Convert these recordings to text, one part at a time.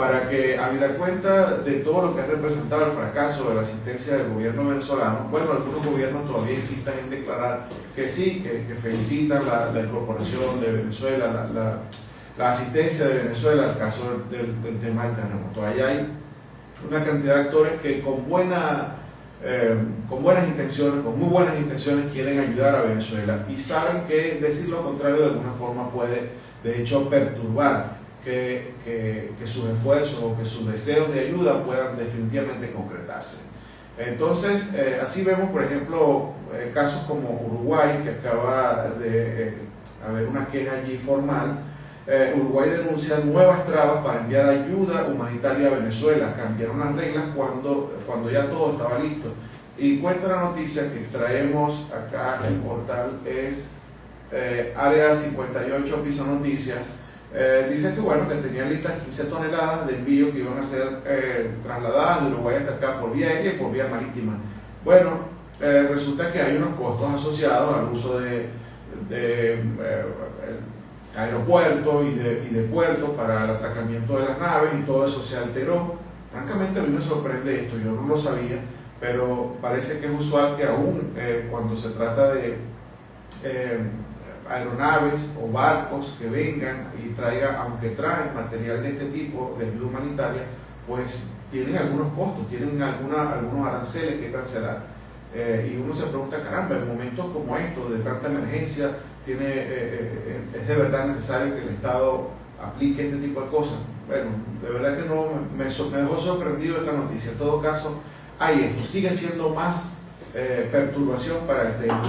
para que, habida cuenta de todo lo que ha representado el fracaso de la asistencia del gobierno venezolano, bueno, algunos gobiernos todavía insistan en declarar que sí, que felicitan la incorporación de Venezuela, la asistencia de Venezuela al caso del tema del terremoto. Allá hay una cantidad de actores que con buenas intenciones, con muy buenas intenciones, quieren ayudar a Venezuela y saben que decir lo contrario de alguna forma puede, de hecho, perturbar que sus esfuerzos o que sus deseos de ayuda puedan definitivamente concretarse. Entonces, así vemos, por ejemplo, casos como Uruguay, que acaba de haber una queja allí formal. Uruguay denuncia nuevas trabas para enviar ayuda humanitaria a Venezuela. Cambiaron las reglas cuando ya todo estaba listo. Y cuenta la noticia que extraemos acá, el portal es Área 58 Piso Noticias. Dice que bueno, que tenían listas 15 toneladas de envío que iban a ser trasladadas de Uruguay hasta acá por vía aérea y por vía marítima. Bueno, resulta que hay unos costos asociados al uso de aeropuertos y de puertos para el atracamiento de las naves, y todo eso se alteró. Francamente a mí me sorprende esto, yo no lo sabía, pero parece que es usual que aún cuando se trata de aeronaves o barcos que vengan y traigan, aunque traen material de este tipo de ayuda humanitaria, pues tienen algunos costos, tienen algunos aranceles que cancelar. Y uno se pregunta, caramba, en momentos como estos, de tanta emergencia, es de verdad necesario que el Estado aplique este tipo de cosas. Bueno, de verdad que no me dejó sorprendido esta noticia. En todo caso, hay esto, sigue siendo más perturbación para el tema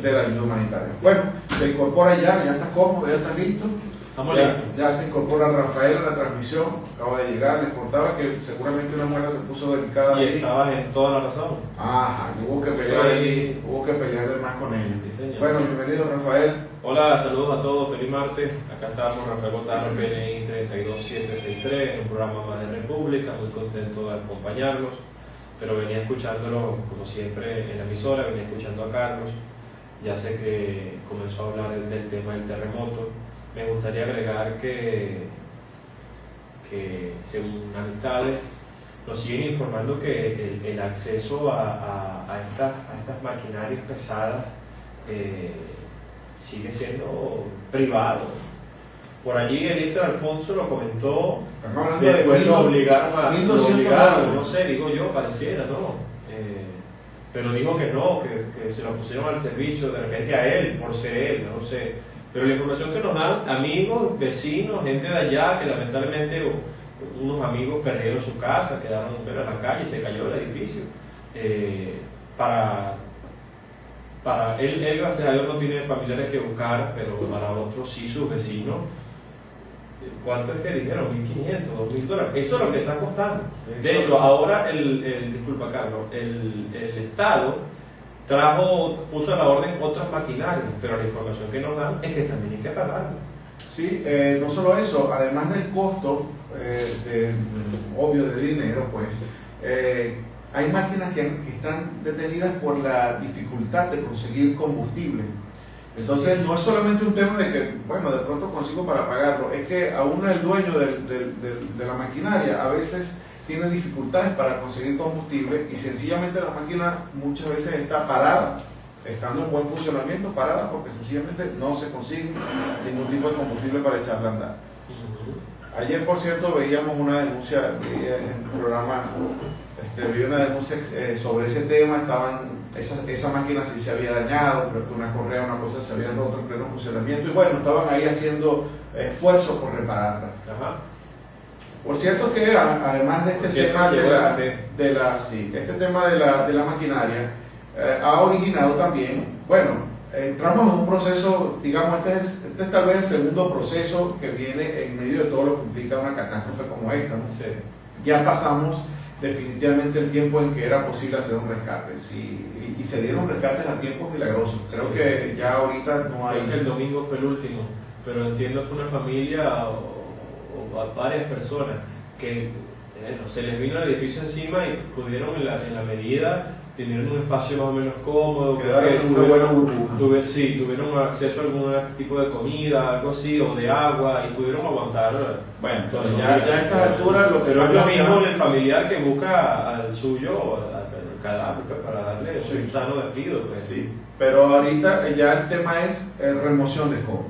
de la ayuda humanitaria. Bueno, se incorpora ya está cómodo, ya está listo. Estamos listos. Ya se incorpora Rafael a la transmisión, acaba de llegar, les contaba que seguramente una muela se puso delicada. Y estabas en toda la razón. Ajá, hubo que pelear de más con ella. Sí, señor. Bueno, bienvenido Rafael. Hola, saludos a todos, feliz martes. Acá estamos, Rafael Botaro, PNI 32763, en un programa más de República, muy contento de acompañarlos. Pero venía escuchándolo, como siempre, en la emisora, venía escuchando a Carlos. Ya sé que comenzó a hablar del tema del terremoto. Me gustaría agregar que según amistades, nos siguen informando que el acceso a estas maquinarias pesadas sigue siendo privado. Por allí Elisa Alfonso lo comentó, después lo obligaron, no sé, digo yo, pareciera, ¿no? Pero dijo que no, que se lo pusieron al servicio de repente a él, por ser él, no sé. Pero la información que nos dan amigos, vecinos, gente de allá, que lamentablemente unos amigos perdieron su casa, quedaron en la calle, se cayó el edificio. Para él, gracias a Dios, no tiene familiares que buscar, pero para otros sí, sus vecinos. ¿Cuánto es que dijeron? $1.500, $2.000. Eso es lo que está costando. De hecho, ahora disculpa Carlos, el Estado puso a la orden otras maquinarias, pero la información que nos dan es que también hay que pagarlo. Sí, no solo eso, además del costo obvio de dinero, pues hay máquinas que están detenidas por la dificultad de conseguir combustible. Entonces no es solamente un tema de que, bueno, de pronto consigo para pagarlo, es que aún el dueño de la maquinaria a veces tiene dificultades para conseguir combustible y sencillamente la máquina muchas veces está parada, estando en buen funcionamiento, parada porque sencillamente no se consigue ningún tipo de combustible para echarla a andar. Ayer, por cierto, veíamos una denuncia en el programa, vi una denuncia sobre ese tema. Esa máquina sí se había dañado, creo que una correa, una cosa se había roto en pleno funcionamiento, y bueno, estaban ahí haciendo esfuerzos por repararla. Ajá. Por cierto que además de este tema de la maquinaria, ha originado también, bueno, entramos en un proceso, digamos, este es tal vez el segundo proceso que viene en medio de todo lo que implica una catástrofe como esta, ¿no? Sí. Ya pasamos definitivamente el tiempo en que era posible hacer un rescate, y se dieron rescates a tiempos milagrosos. Creo que ya ahorita no hay... Creo que el domingo fue el último, pero entiendo que fue una familia o varias personas que se les vino el edificio encima y pudieron en la medida tenían un espacio más o menos cómodo, quedaron una buena burbuja. Tuvieron acceso a algún tipo de comida, algo así, o de agua, y pudieron aguantar. Bueno, entonces ya a estas alturas lo que no es lo mismo el familiar que busca al suyo, al cadáver, para darle un sano despido. Pues. Sí, pero ahorita ya el tema es remoción de escombros.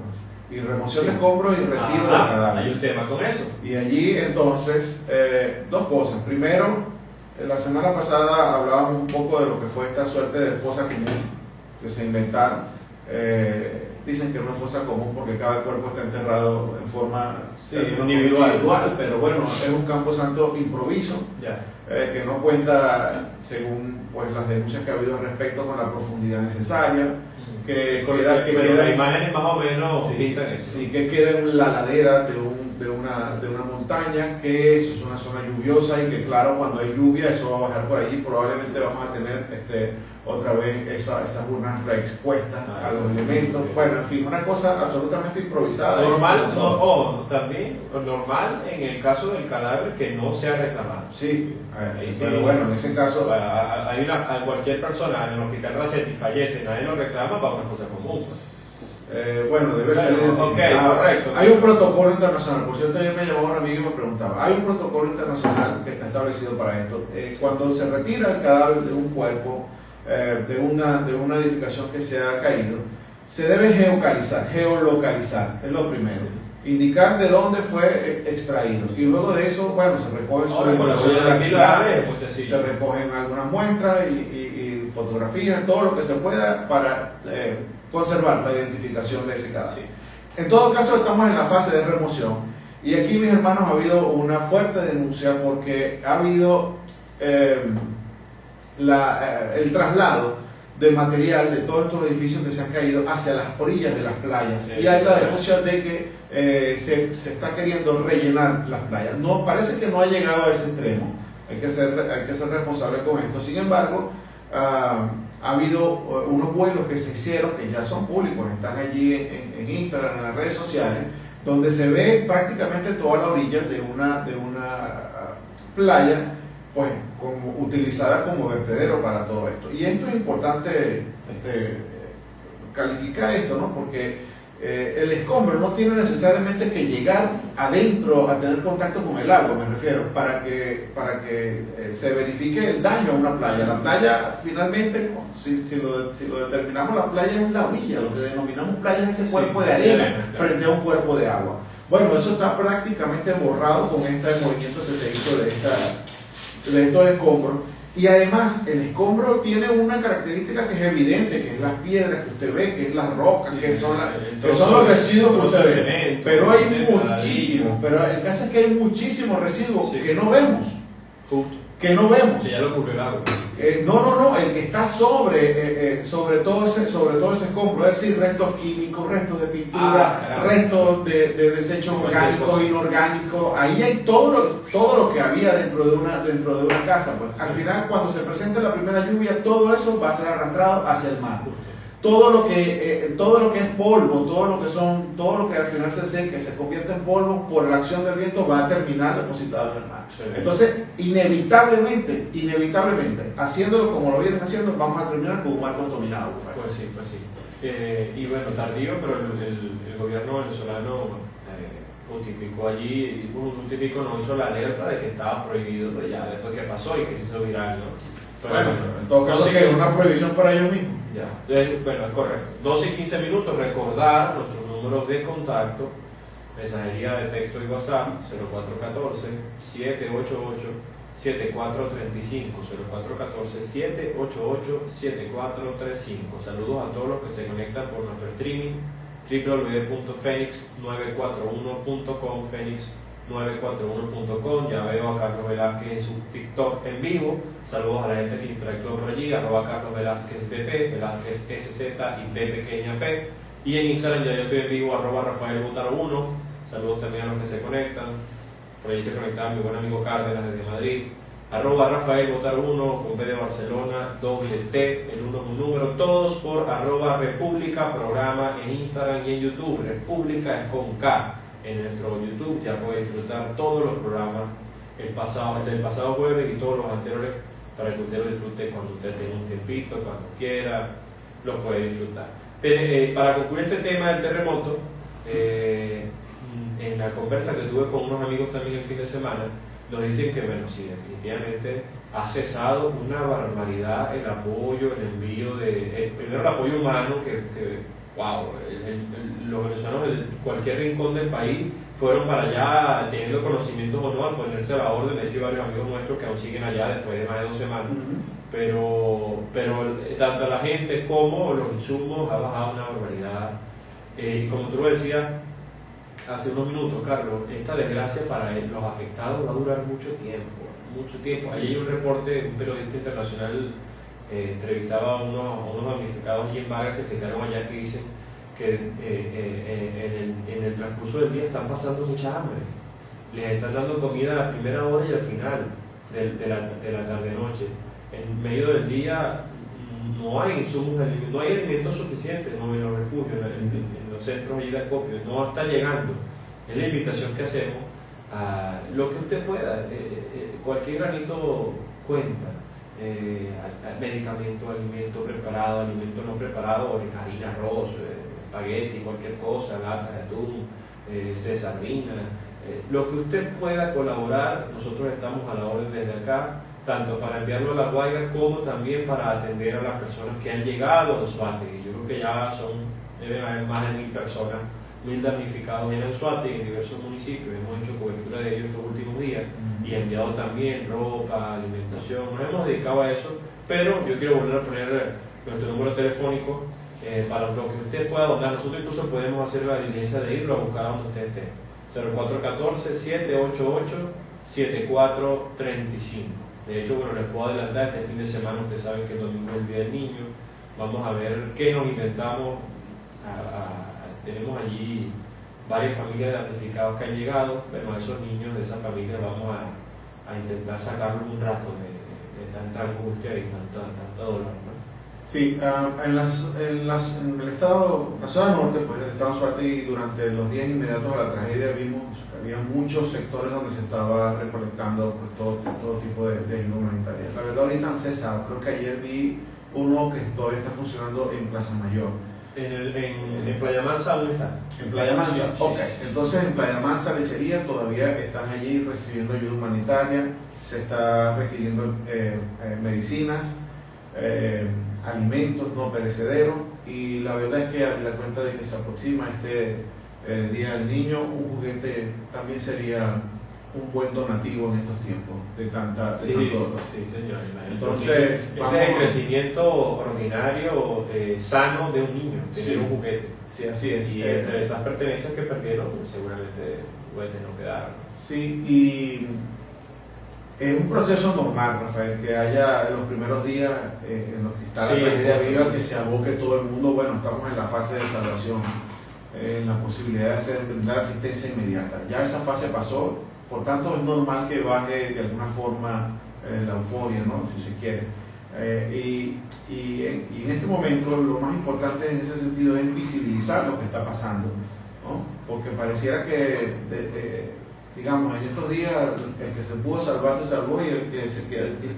Y remoción de escombros y retiro de cadáveres. Hay un tema con eso. Y allí entonces, dos cosas. Primero, la semana pasada hablábamos un poco de lo que fue esta suerte de fosa común que se inventaron. Dicen que no es fosa común porque cada cuerpo está enterrado en forma individual, pero bueno, es un camposanto improviso que no cuenta, según pues, las denuncias que ha habido al respecto, con la profundidad necesaria. Las imágenes más o menos pintan eso. Sí, que queda en la ladera de una montaña, que eso es una zona lluviosa y que claro, cuando hay lluvia eso va a bajar por allí, probablemente vamos a tener otra vez esas urnas reexpuestas a los elementos. Bueno, en fin, una cosa absolutamente improvisada. También normal en el caso del cadáver que no sea reclamado. Sí, pero bueno, en ese caso... A cualquier persona en el hospital Racetti fallece, nadie lo reclama, va a una cosa común. Bueno, debe ser identificado. Correcto. Hay un protocolo internacional. Por cierto, ayer me llamaba un amigo y me preguntaba, hay un protocolo internacional que está establecido para esto. Cuando se retira el cadáver de un cuerpo, de una edificación que se ha caído, se debe geolocalizar, es lo primero. Indicar de dónde fue extraído. Y luego de eso, bueno, se recogen se recogen algunas muestras y fotografías, todo lo que se pueda para conservar la identificación de ese cadáver. Sí. En todo caso, estamos en la fase de remoción y aquí, mis hermanos, ha habido una fuerte denuncia porque ha habido el traslado de material de todos estos edificios que se han caído hacia las orillas de las playas, y hay la denuncia de que se está queriendo rellenar las playas. No, parece que no ha llegado a ese extremo, hay que ser responsable con esto. Sin embargo, ha habido unos vuelos que se hicieron, que ya son públicos, están allí en Instagram, en las redes sociales, donde se ve prácticamente toda la orilla de una playa, pues utilizada como vertedero para todo esto. Y esto es importante calificar esto, ¿no? Porque el escombro no tiene necesariamente que llegar adentro a tener contacto con el agua, me refiero, para que se verifique el daño a una playa. La playa, finalmente, si lo determinamos, la playa es la orilla, lo que denominamos playa es ese cuerpo de arena frente a un cuerpo de agua. Bueno, eso está prácticamente borrado con este movimiento que se hizo de estos escombros. Y además el escombro tiene una característica que es evidente, que es las piedras que usted ve, que es las rocas, que son los residuos que usted ve. Pero hay muchísimos, pero el caso es que hay muchísimos residuos que no vemos. Que no vemos. Que ya lo cubrió el agua. No, el que está sobre todo ese escombro, es decir, restos químicos, restos de pintura, restos de desechos orgánicos, inorgánicos. Ahí hay todo lo que había dentro de una casa. Pues al final, cuando se presente la primera lluvia, todo eso va a ser arrastrado hacia el mar. Todo lo que es polvo, todo lo que al final se seca y se convierte en polvo por la acción del viento, va a terminar depositado en el mar. Entonces, inevitablemente, haciéndolo como lo vienen haciendo, vamos a terminar con un mar contaminado. Pues sí. Y bueno, tardío, pero el gobierno venezolano no hizo la alerta de que estaba prohibido, pero ya después que pasó y que se hizo viral, ¿no? Bueno, en todo caso que es una prohibición para ellos mismos. Ya, bueno, es correcto. 12 y 15 minutos, recordar nuestros números de contacto, mensajería de texto y WhatsApp, 0414-788-7435, 0414-788-7435. Saludos a todos los que se conectan por nuestro streaming, www.fenix941.com, Fenix941.com. Ya veo a Carlos Velázquez en su TikTok en vivo. Saludos a la gente que interactuó por allí, @Carlos Velázquez BP, Velázquez SZ y P pequeña P. Y en Instagram ya yo estoy en vivo, @RafaelBotaro1. Saludos también a los que se conectan. Por ahí se conectaba mi buen amigo Cárdenas desde Madrid. @RafaelBotaro1, con P de Barcelona, doble T, el 1 es un número, todos por @República Programa en Instagram y en YouTube. República es con K. En nuestro YouTube ya puedes disfrutar todos los programas del pasado jueves y todos los para que usted lo disfrute cuando usted tenga un tiempito, cuando quiera, lo puede disfrutar. Para concluir este tema del terremoto, en la conversa que tuve con unos amigos también el fin de semana, nos dicen que, bueno, sí, definitivamente ha cesado una barbaridad el apoyo, el envío primero el apoyo humano, wow, los venezolanos de cualquier rincón del país fueron para allá teniendo conocimientos o no, al ponerse a la orden. De hecho, varios amigos nuestros que aún siguen allá después de más de 2 semanas. Pero tanto la gente como los insumos ha bajado una barbaridad. Como tú lo decías hace unos minutos, Carlos, esta desgracia para los afectados va a durar mucho tiempo. Ahí hay un reporte, un periodista internacional entrevistaba a unos damnificados allí en Vargas que se quedaron allá, que dicen que en el transcurso del día están pasando mucha hambre. Les están dando comida a la primera hora y al final de la tarde-noche. En medio del día no hay insumos, no hay alimentos suficientes, no en los refugios, en los centros de acopio, no está llegando. Es la invitación que hacemos a lo que usted pueda, cualquier granito cuenta, medicamento, alimento preparado, alimento no preparado, harina, arroz, espagueti, cualquier cosa, latas de atún, sardina, lo que usted pueda colaborar, nosotros estamos a la orden desde acá, tanto para enviarlo a La Guaira como también para atender a las personas que han llegado a Anzoátegui. Yo creo que ya deben haber más de 1.000 personas, 1.000 damnificados en Anzoátegui, en diversos municipios. Hemos hecho cobertura de ellos estos últimos días y enviado también ropa, alimentación. Nos hemos dedicado a eso, pero yo quiero volver a poner nuestro número telefónico para lo que usted pueda donar. Nosotros incluso podemos hacer la diligencia de irlo a buscar a donde usted esté. 0414-788-7435. De hecho, bueno, les puedo adelantar, este fin de semana ustedes saben que el domingo es el Día del Niño. Vamos a ver qué nos inventamos. Tenemos allí varias familias de damnificados que han llegado. Bueno, a esos niños de esas familias vamos a intentar sacarlos un rato de tanta angustia y tanta dolor, ¿no? Sí, en el estado, la zona norte, pues del estado de Anzoátegui, durante los días inmediatos a la tragedia vimos que había muchos sectores donde se estaba recolectando pues, todo tipo de ayuda humanitaria. La verdad ahorita han cesado, creo que ayer vi uno que todavía está funcionando en Plaza Mayor. ¿En Playa Mansa dónde está? En Playa Mansa, sí, ok. Sí. Entonces en Playa Mansa, Lechería, todavía están allí recibiendo ayuda humanitaria, se está requiriendo medicinas, alimentos no perecederos, y la verdad es que a la cuenta de que se aproxima este Día del Niño, un juguete también sería un buen donativo en estos tiempos de tanta Sí, señor. Entonces, ese es el crecimiento ordinario, sano de un niño, tener un juguete. Sí, así es. Y entre estas pertenencias que perdieron, pues, seguramente juguetes no quedaron. Sí, y es un proceso normal, Rafael, que haya en los primeros días en los que está la tragedia viva, que se aboque todo el mundo. Bueno, estamos en la fase de salvación, en la posibilidad de brindar asistencia inmediata. Ya esa fase pasó, por tanto es normal que baje de alguna forma la euforia, ¿no? Si se quiere. Y en este momento lo más importante en ese sentido es visibilizar lo que está pasando, ¿no? Porque pareciera que digamos, en estos días el que se pudo salvar se salvó, y el que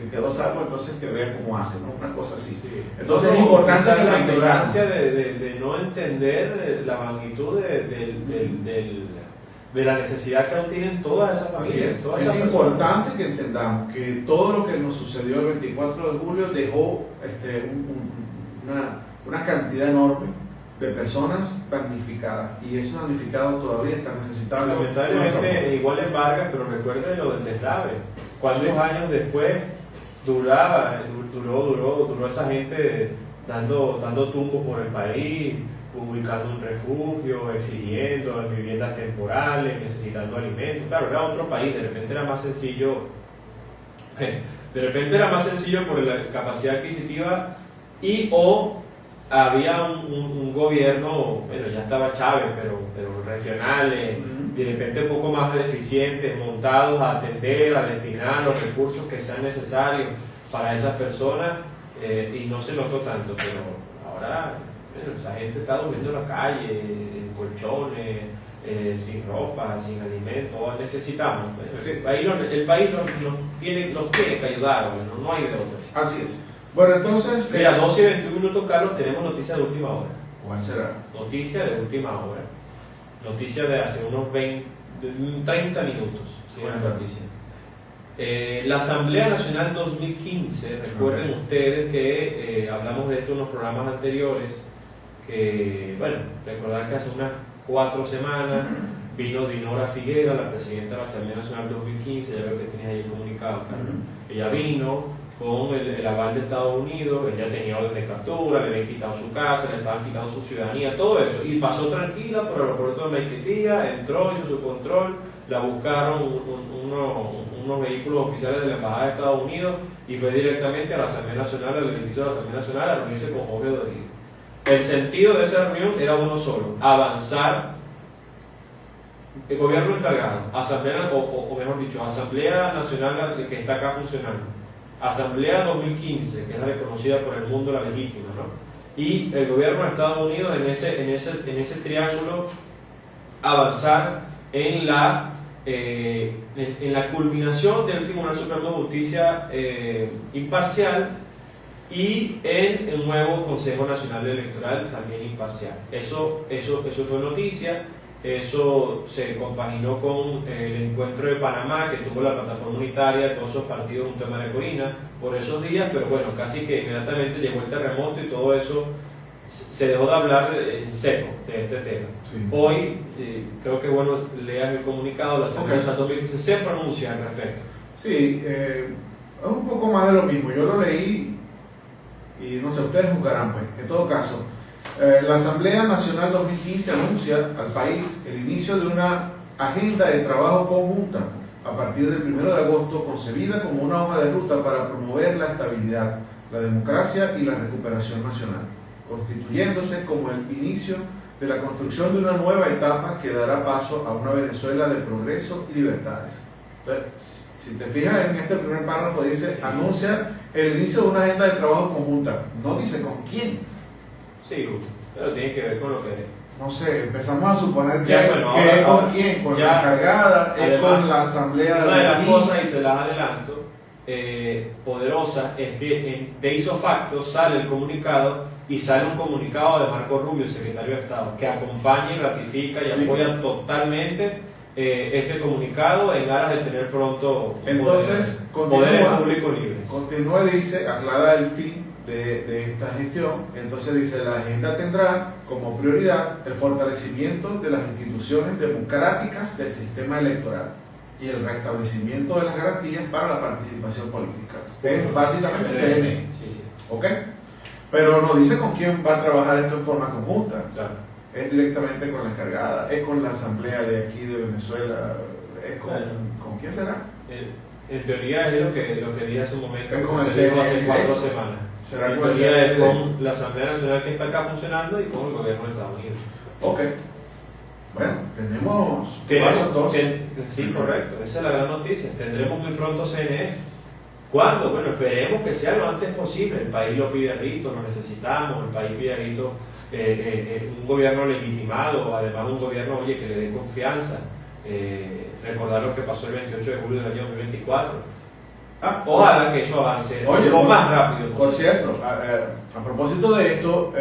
quedó salvo entonces que vea cómo hace, ¿no? Una cosa así. Sí. Entonces es importante que la ignorancia de no entender la magnitud de la necesidad que aún tienen todas esas familias. Es importante que entendamos que todo lo que nos sucedió el 24 de julio dejó una cantidad enorme de personas damnificadas, y esos damnificados todavía están necesitados. Lamentablemente igual en Vargas, pero recuerden lo del deslave. ¿Cuántos años después duró esa gente dando tumbos por el país, ubicando un refugio, exigiendo viviendas temporales, necesitando alimentos? Claro, era otro país, de repente era más sencillo por la capacidad adquisitiva, o había un gobierno, bueno, ya estaba Chávez, pero regionales, de repente un poco más eficientes, montados a atender, a destinar los recursos que sean necesarios para esas personas, y no se notó tanto. Pero ahora, bueno, esa gente está durmiendo en la calle, en colchones, sin ropa, sin alimentos, necesitamos. Sí. El país nos tiene que ayudar, no hay de otra. Así es. Bueno, entonces... Mira, 12 y 21 minutos, Carlos, tenemos noticia de última hora. ¿Cuál será? Noticia de última hora. Noticia de hace unos 30 minutos. Bueno, noticia. La Asamblea Nacional 2015, recuerden ustedes que hablamos de esto en los programas anteriores, que, bueno, recordar que hace unas 4 semanas vino Dinora Figuera, la presidenta de la Asamblea Nacional 2015, ya veo que tenías ahí el comunicado, Carlos. Ella vino con el aval de Estados Unidos, ella tenía orden de captura, le habían quitado su casa, le estaban quitando su ciudadanía, todo eso, y pasó tranquila por el aeropuerto de Maiquetía, entró, hizo su control, la buscaron unos vehículos oficiales de la Embajada de Estados Unidos y fue directamente a la Asamblea Nacional, al edificio de la Asamblea Nacional, a reunirse con Jorge Rodríguez. El sentido de esa reunión era uno solo: avanzar. El gobierno encargado, Asamblea, o mejor dicho, Asamblea Nacional que está acá funcionando, Asamblea 2015, que es la reconocida por el mundo, la legítima, ¿no? Y el gobierno de Estados Unidos en ese triángulo avanzar en la culminación del Tribunal Supremo de Justicia imparcial y en el nuevo Consejo Nacional Electoral también imparcial. Eso fue noticia. Eso se compaginó con el encuentro de Panamá que tuvo la plataforma unitaria de todos esos partidos junto a María Corina por esos días, pero bueno, casi que inmediatamente llegó el terremoto y todo eso se dejó de hablar en seco de este tema. Sí. Hoy, creo que bueno, leas el comunicado, la Asamblea Nacional 2015 se pronuncia al respecto. Sí, es un poco más de lo mismo. Yo lo leí y no sé, ustedes juzgarán pues. En todo caso, la Asamblea Nacional 2015 anuncia al país el inicio de una agenda de trabajo conjunta a partir del 1 de agosto, concebida como una hoja de ruta para promover la estabilidad, la democracia y la recuperación nacional, constituyéndose como el inicio de la construcción de una nueva etapa que dará paso a una Venezuela de progreso y libertades. Entonces, si te fijas en este primer párrafo, dice, anuncia el inicio de una agenda de trabajo conjunta, no dice con quién. Sí, pero tiene que ver con lo que... No sé, empezamos a suponer que es con quién, con la encargada, es con la asamblea. Una de las cosas, y se las adelanto, poderosa, es que de ipso facto sale el comunicado y sale un comunicado de Marco Rubio, el secretario de Estado, que acompaña y ratifica y apoya totalmente ese comunicado en aras de tener pronto poderes públicos libres. Continúa y dice, aclara el fin de esta gestión. Entonces dice, la agenda tendrá como prioridad el fortalecimiento de las instituciones democráticas del sistema electoral y el restablecimiento de las garantías para la participación política. Es básicamente CNE. ¿Ok? Pero no dice con quién va a trabajar esto en forma conjunta. Claro. Es directamente con la encargada, es con la asamblea de aquí de Venezuela, es ¿con quién será? En teoría es lo que dije hace un momento, es con hace 4 semanas. ¿Será en con teoría es con la Asamblea Nacional que está acá funcionando y con el gobierno de Estados Unidos. Ok. Bueno, tenemos sí, correcto, esa es la gran noticia. Tendremos muy pronto CNE. ¿Cuándo? Bueno, esperemos que sea lo antes posible. El país lo pide a gritos, lo necesitamos, el país pide a gritos un gobierno legitimado, además un gobierno, oye, que le dé confianza. Recordar lo que pasó el 28 de julio del año 2024. Ojalá que eso avance lo más rápido posible. Por cierto, a propósito de esto,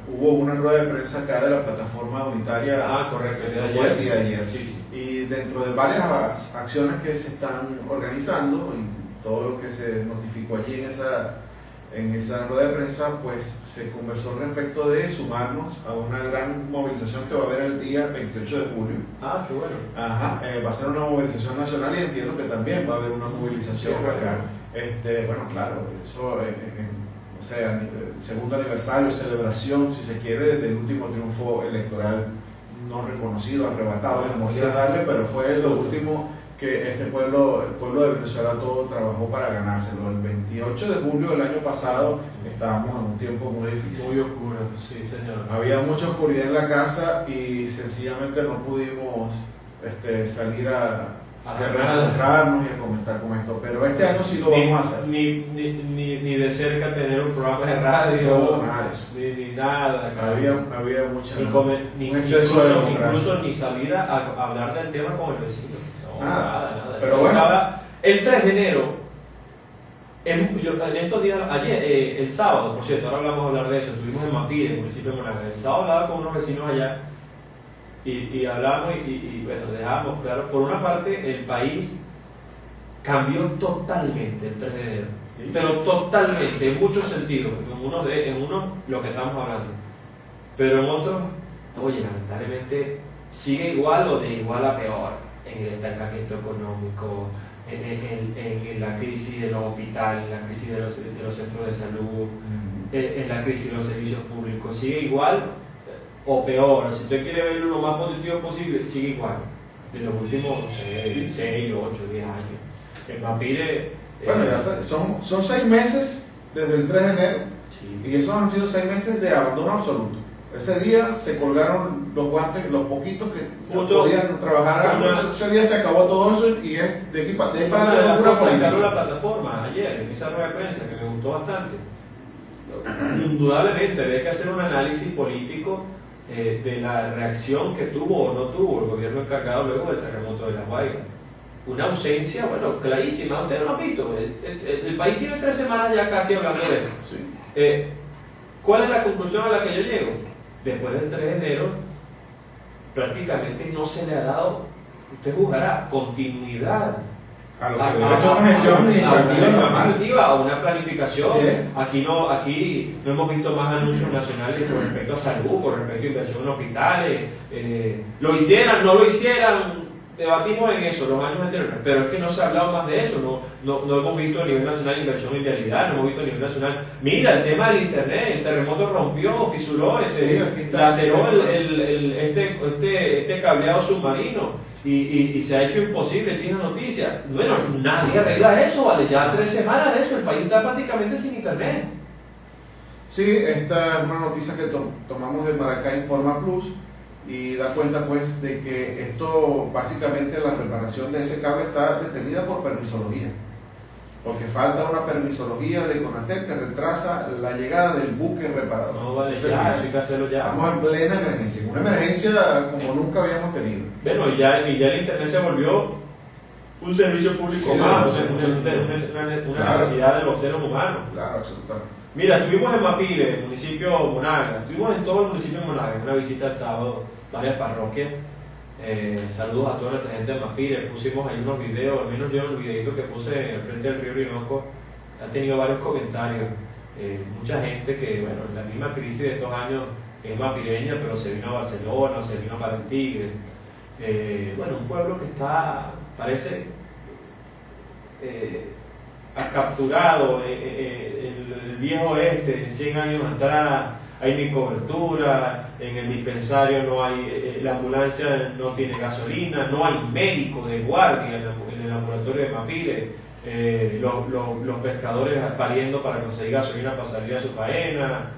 hubo una rueda de prensa acá de la plataforma unitaria. Correcto, el día de ayer. Sí. Y dentro de varias acciones que se están organizando y todo lo que se notificó allí en esa rueda de prensa, pues se conversó respecto de sumarnos a una gran movilización que va a haber el día 28 de julio. Qué bueno. Va a ser una movilización nacional y entiendo que también va a haber una movilización acá. Bueno, claro, eso o sea, segundo aniversario, celebración, si se quiere, del último triunfo electoral no reconocido, arrebatado, como quieras darle, pero fue lo último que el pueblo de Venezuela todo trabajó para ganárselo. El 28 de julio del año pasado estábamos en un tiempo muy difícil. Muy oscuro, sí señor. Había mucha oscuridad en la casa y sencillamente no pudimos salir a encontrarnos y a comentar con esto. Pero este año sí lo vamos a hacer. Ni de cerca tener un programa de radio, no, nada de eso. Ni nada. Había mucha... Incluso ni salir a hablar del tema con el vecino. No, nada. Pero bueno. El 3 de enero, en estos días, ayer, el sábado, por cierto, ahora vamos a hablar de eso, estuvimos en Mapire, en el municipio de Monagas. El sábado hablaba con unos vecinos allá y hablamos y bueno, dejamos claro, por una parte el país cambió totalmente el 3 de enero, pero totalmente, en muchos sentidos, en uno lo que estamos hablando, pero en otros, oye, lamentablemente sigue igual o de igual a peor, en el estancamiento económico, en la crisis de los hospitales, en la crisis de los centros de salud, en la crisis de los servicios públicos, sigue igual o peor. Si usted quiere verlo lo más positivo posible, sigue igual de los últimos, no sé, 6, 8, 10 años. En Mapire... Bueno, ya son 6 meses desde el 3 de enero, sí. Y esos han sido 6 meses de abandono absoluto. Ese día se colgaron los guantes, los poquitos que podían trabajar. Ese día se acabó todo eso y es de aquí para adelante. Sacaron la plataforma ayer en esa rueda de prensa que me gustó bastante. Indudablemente había que hacer un análisis político de la reacción que tuvo o no tuvo el gobierno encargado luego del terremoto de La Guaira. Una ausencia, bueno, clarísima. Ustedes lo han visto. El país tiene 3 semanas ya casi hablando de esto. Sí. ¿Cuál es la conclusión a la que yo llego? Después del 3 de enero, prácticamente no se le ha dado, usted juzgará, continuidad a lo que debe ser una gestión administrativa, a una planificación. Sí. Aquí no hemos visto más anuncios nacionales con respecto a salud, con respecto a inversión en hospitales. Lo hicieran, no lo hicieran, debatimos en eso los años anteriores, pero es que no se ha hablado más de eso. No hemos visto a nivel nacional inversión en vialidad, no hemos visto a nivel nacional. Mira, el tema del internet, el terremoto rompió, fisuró, laceró este cableado submarino y se ha hecho imposible, tiene noticias. Bueno, nadie arregla eso, vale, ya 3 semanas de eso, el país está prácticamente sin internet. Sí, esta es una noticia que tomamos de Maracay Informa Plus. Y da cuenta pues de que esto, básicamente la reparación de ese cable está detenida por permisología, porque falta una permisología de Conatel que retrasa la llegada del buque reparador. No vale, ya, eso hay que hacerlo ya. Estamos en plena emergencia, una emergencia como nunca habíamos tenido. Bueno, y ya el internet se volvió un servicio público más, una necesidad de los seres humanos. Claro, absolutamente. Mira, estuvimos en Mapire, el municipio de Monagas, estuvimos en todo el municipio de Monagas, una visita el sábado, varias parroquias. Saludos a toda nuestra gente de Mapire, pusimos ahí unos videos, al menos yo en el videito que puse al frente del río Orinoco, ha tenido varios comentarios. Mucha gente que, bueno, en la misma crisis de estos años es mapireña, pero se vino a Barcelona, se vino para el Tigre. Bueno, un pueblo que está, parece, capturado en el viejo oeste, 100 años atrás. Hay ni cobertura, en el dispensario no hay, la ambulancia no tiene gasolina, no hay médico de guardia en el laboratorio de Mapire, los pescadores pariendo para conseguir gasolina para salir a su faena.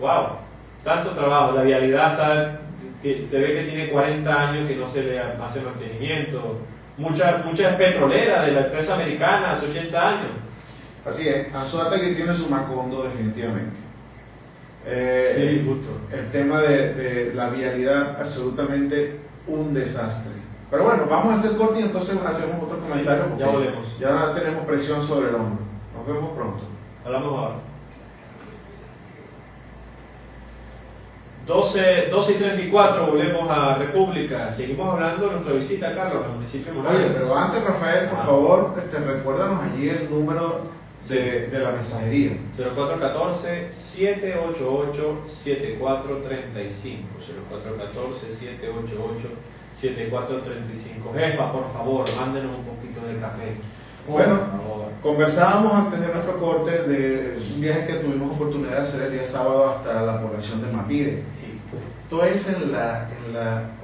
Wow, tanto trabajo, la vialidad se ve que tiene 40 años que no se le hace mantenimiento, muchas petroleras de la empresa americana hace 80 años. Así es, Anzoátegui tiene su Macondo definitivamente. Sí, justo. El tema de la vialidad, absolutamente un desastre. Pero bueno, vamos a hacer corto y entonces hacemos otro comentario. Sí, ya volvemos. Ya tenemos presión sobre el hombro. Nos vemos pronto. Hablamos ahora. 12:34, volvemos a República. Seguimos hablando de nuestra visita, Carlos, al municipio de Monagas. Oye, pero antes, Rafael, por favor, recuérdanos allí el número de la mensajería. 0414-788-7435. 0414-788-7435. Jefa, por favor, mándenos un poquito de café. Bueno, conversábamos antes de nuestro corte de un viaje que tuvimos oportunidad de hacer el día sábado hasta la población de Mapire. Sí. Esto es en la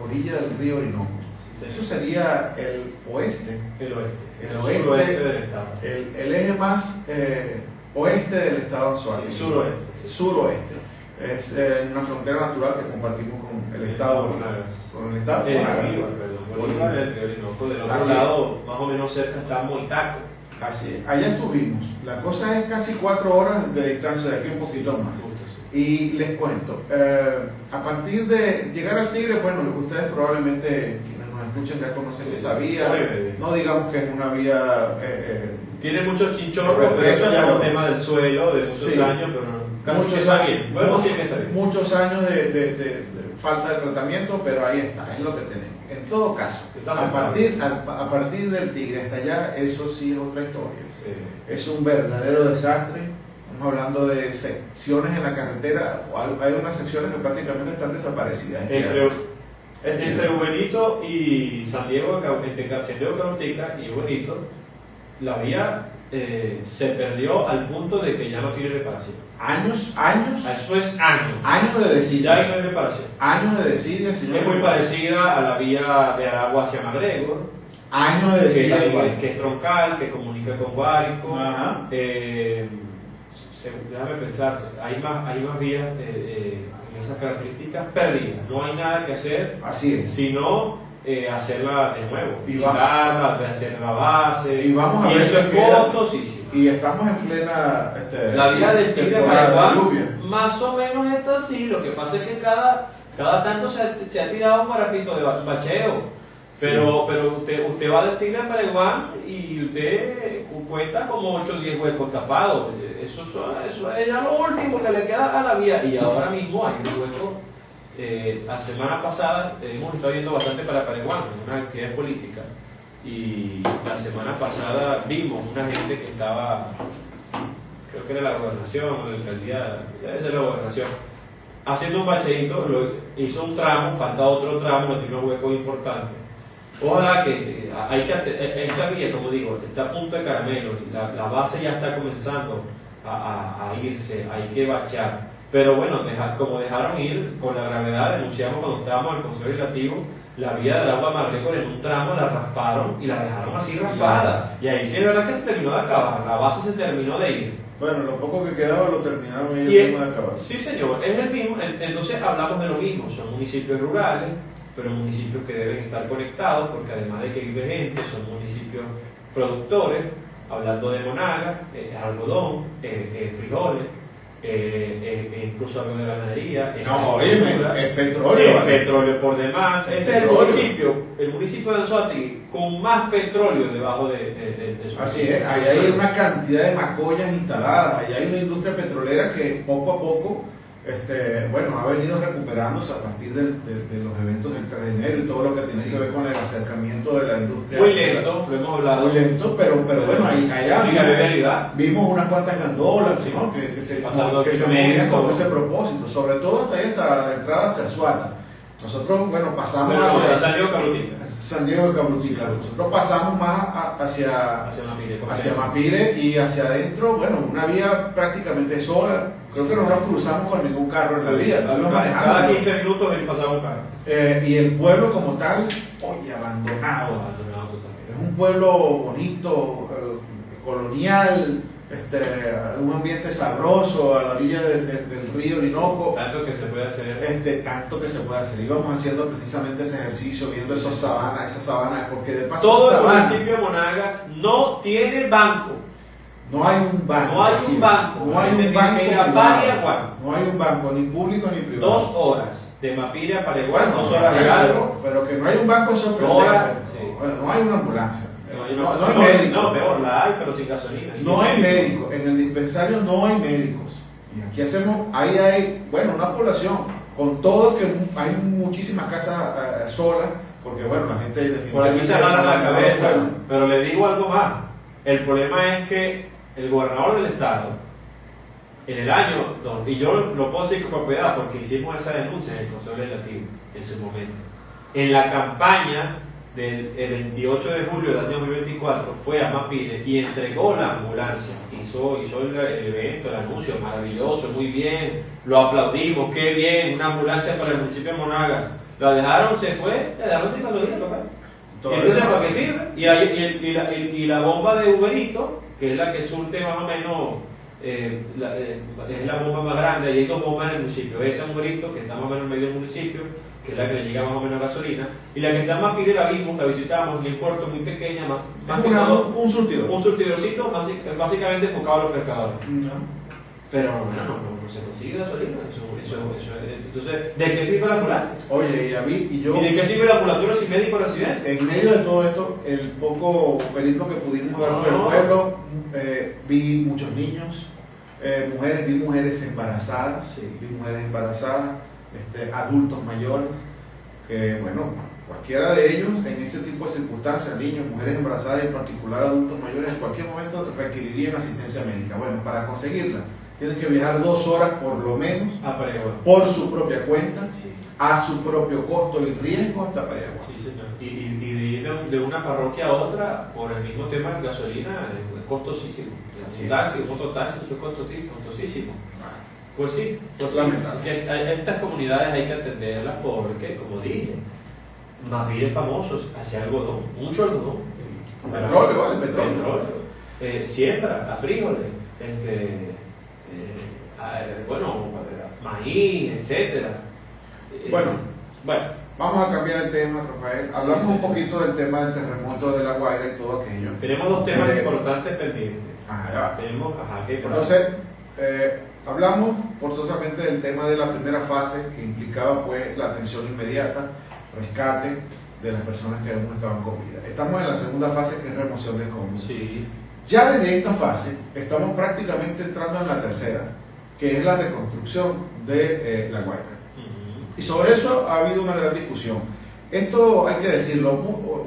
orilla del río Orinoco. Sí. Eso sería el oeste. El oeste. El oeste del estado. El eje más oeste del estado Anzoátegui. Sí, suroeste. Suroeste. Es una frontera natural que compartimos con el Estado Monagas. Con el Estado Bolívar, el río Orinoco. Del otro lado, más o menos cerca, está Moitaco. Así es, allá estuvimos. La cosa es casi 4 horas de distancia de aquí, un poquito más. Y les cuento, a partir de llegar al Tigre, bueno, lo que ustedes probablemente, quienes nos escuchan, ya conocen esa vía. No digamos que es una vía... tiene muchos chinchorros, pero eso ya es un tema del suelo de muchos años, pero casi que está bien. Bueno, sí que está bien. Muchos años de falta de tratamiento, pero ahí está, es lo que tenemos. En todo caso, a partir del Tigre hasta allá, eso sí es otra historia. Sí. Es un verdadero desastre. Estamos hablando de secciones en la carretera, hay unas secciones que prácticamente están desaparecidas. Entre Uberito y San Diego Cabrutica y Uberito, la vía se perdió al punto de que ya no tiene reparación. Años. Eso es años. Años de desidia. Ya no hay reparación. Años de desidia, señor. Es muy parecida a la vía de Aragua hacia McGregor. Años de desidia. Que es troncal, que comunica con Guárico. Déjame pensar, hay más vías en esas características perdidas. No hay nada que hacer. Así es. Sino hacerla de nuevo. Hacer la base. Y vamos a ver eso es costosísimo. Y estamos en plena la vía del Tigre Paraguay más o menos está así. Lo que pasa es que cada tanto se ha tirado un marapito de bacheo. Pero usted va del Tigre a Paraguay y usted cuenta como 8 o 10 huecos tapados. Eso es ya lo último que le queda a la vía. Y ahora mismo hay un hueco. La semana pasada hemos estado yendo bastante para Paraguay en unas actividades políticas. Y la semana pasada vimos una gente que estaba, creo que era la gobernación o la alcaldía, debe ser la gobernación, haciendo un bacheíto, hizo un tramo, falta otro tramo, no tiene unos huecos importantes. Ojalá que esta vía, como digo, está a punto de caramelos, la base ya está comenzando a irse, hay que bachear. Pero bueno, como dejaron ir con la gravedad, denunciamos cuando estábamos en el Consejo Legislativo, la vía del agua McGregor en un tramo la rasparon y la dejaron así raspada. Y ahí sí es verdad que se terminó de acabar, la base se terminó de ir. Bueno, lo poco que quedaba lo terminaron ellos mismos de acabar. Sí, señor, es el mismo. Entonces hablamos de lo mismo, son municipios rurales, pero municipios que deben estar conectados, porque además de que vive gente, son municipios productores, hablando de Monagas, algodón, frijoles, incluso algo de ganadería, es petróleo. Petróleo por demás. Ese es el municipio de Anzoátegui con más petróleo debajo de su Así es, ahí hay una cantidad de macollas instaladas, ahí hay una industria petrolera que poco a poco ha venido recuperándose a partir de los eventos del 3 de enero y todo lo que tiene que ver con el acercamiento de la industria. Muy lento, lo hemos hablado. Muy lento, pero bueno, allá vimos unas cuantas gandolas, sí, ¿no? que se movían con ese propósito, sobre todo hasta ahí, hasta la entrada hacia Azuara. Nosotros, pasamos hacia San Diego de Cabrutica. Nosotros pasamos más hacia Mapire y hacia adentro, una vía prácticamente sola. Creo que no nos cruzamos con ningún carro en la vía. Cada 15 minutos pasamos un carro. Y el pueblo como tal, abandonado. Es un pueblo bonito, colonial, un ambiente sabroso a la orilla del río Orinoco. Tanto que se puede hacer. Tanto que se puede hacer. Íbamos haciendo precisamente ese ejercicio, viendo esas sabanas, porque de paso todo el municipio de Monagas no tiene banco. No hay un banco. No hay un banco. No hay un banco. No hay un banco, ni público ni privado. 2 horas de Mapire a Paraguay, 2 horas de algo. Pero que no hay un banco sorprendente. No hay una ambulancia. No hay médico. No, peor, la hay, pero sin gasolina. No hay médico. En el dispensario no hay médicos. Y aquí hay una población. Con todo que hay muchísimas casas solas, porque la gente definitivamente... Por aquí se agarran la cabeza, pero le digo algo más. El problema es que el gobernador del estado, en el año, y yo lo puedo decir con propiedad porque hicimos esa denuncia en el Consejo Legislativo en su momento, en la campaña del 28 de julio del año 2024 fue a Mapire y entregó la ambulancia, hizo el evento, el anuncio, maravilloso, muy bien, lo aplaudimos, qué bien, una ambulancia para el municipio de Monagas. La dejaron, se fue, la dejaron sin gasolina, entonces, ¿para qué sirve? Y la bomba de Uberito, que es la que surte más o menos es la bomba más grande, y hay 2 bombas en el municipio, esa Morito, que está más o menos en medio del municipio, que es la que le llega más o menos gasolina, y la que está más pire la vimos, la visitamos en el puerto, muy pequeña, más que todo, un surtidor. Un surtidorcito básicamente enfocado a los pescadores. Pero bueno, no se consigue gasolina, entonces, ¿de qué sirve la ambulancia? Oye, ¿y de qué sirve la ambulancia si médico residente? En medio de todo esto, el poco periplo que pudimos dar por el pueblo, vi muchos niños, vi mujeres embarazadas, adultos mayores, que bueno, cualquiera de ellos en ese tipo de circunstancias, niños, mujeres embarazadas y en particular adultos mayores, en cualquier momento requerirían asistencia médica. Bueno, para conseguirla tienen que viajar 2 horas por lo menos por su propia cuenta, a su propio costo y riesgo hasta Pareagua. Sí, señor. Y de una parroquia a otra, por el mismo tema de gasolina, es costosísimo. Un taxi es costosísimo. Pues sí, estas comunidades hay que atenderlas porque, como dije, Mapil es famoso, hace algodón, mucho algodón. El petróleo. Siembra a frijoles, maíz, etcétera. Bueno, vamos a cambiar el tema, Rafael. Hablamos un poquito del tema del terremoto de La Guaira y todo aquello. Tenemos 2 temas importantes pendientes. Entonces, hablamos forzosamente del tema de la primera fase, que implicaba pues la atención inmediata, rescate de las personas que aún estaban con vida. Estamos en la segunda fase, que es remoción de escombros. Sí. Ya desde esta fase estamos prácticamente entrando en la tercera, que es la reconstrucción de La Guaira. Y sobre eso ha habido una gran discusión. Esto hay que decirlo.